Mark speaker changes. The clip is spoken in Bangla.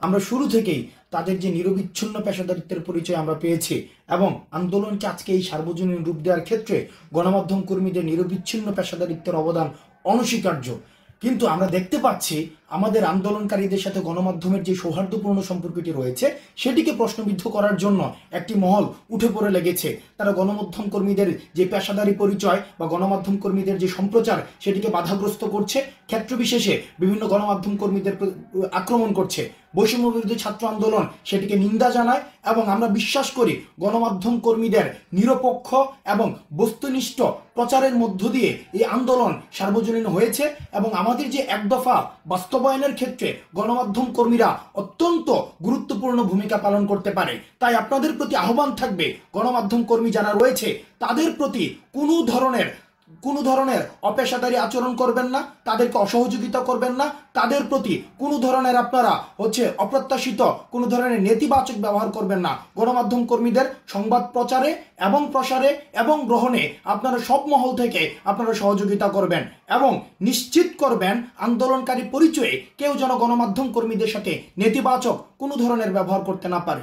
Speaker 1: আমরা শুরু থেকেই তাদের যে নিরবিচ্ছিন্ন পেশাদারিত্বের পরিচয় আমরা পেয়েছি এবং আন্দোলনকে আজকে এই সার্বজনীন রূপ দেওয়ার ক্ষেত্রে গণমাধ্যম কর্মীদের নিরবিচ্ছিন্ন পেশাদারিত্বের অবদান অনস্বীকার্য। কিন্তু আমরা দেখতে পাচ্ছি আমাদের আন্দোলনকারীদের সাথে গণমাধ্যমের যে সৌহার্দ্যপূর্ণ সম্পর্কটি রয়েছে সেটিকে প্রশ্নবিদ্ধ করার জন্য একটি মহল উঠে পড়ে লেগেছে। তারা গণমাধ্যম কর্মীদের যে পেশাদারি পরিচয় বা গণমাধ্যম কর্মীদের যে সম্প্রচার সেটিকে বাধাগ্রস্ত করছে, ক্ষেত্রবিশেষে বিভিন্ন গণমাধ্যম কর্মীদের আক্রমণ করছে। বৈষম্য বিরোধী ছাত্র আন্দোলন সেটিকে নিন্দা জানায় এবং আমরা বিশ্বাস করি গণমাধ্যম কর্মীদের নিরপেক্ষ এবং বস্তুনিষ্ঠ প্রচারের মধ্য দিয়ে এই আন্দোলন সার্বজনীন হয়েছে এবং আমাদের যে এক দফা বাস্তবায়নের ক্ষেত্রে গণমাধ্যম কর্মীরা অত্যন্ত গুরুত্বপূর্ণ ভূমিকা পালন করতে পারে। তাই আপনাদের প্রতি আহ্বান থাকবে, গণমাধ্যম কর্মী যারা রয়েছে তাদের প্রতি কোনো ধরনের অপেশাদারী আচরণ করবেন না, তাদেরকে অসহযোগিতা করবেন না, তাদের প্রতি কোনো ধরনের আপনারা অপ্রত্যাশিত কোনো ধরনের নেতিবাচক ব্যবহার করবেন না। গণমাধ্যম কর্মীদের সংবাদ প্রচারে এবং প্রসারে এবং গ্রহণে আপনারা সব মহল থেকে আপনারা সহযোগিতা করবেন এবং নিশ্চিত করবেন আন্দোলনকারী পরিচয়ে কেউ যেন গণমাধ্যম কর্মীদের সাথে নেতিবাচক কোনো ধরনের ব্যবহার করতে না পারে।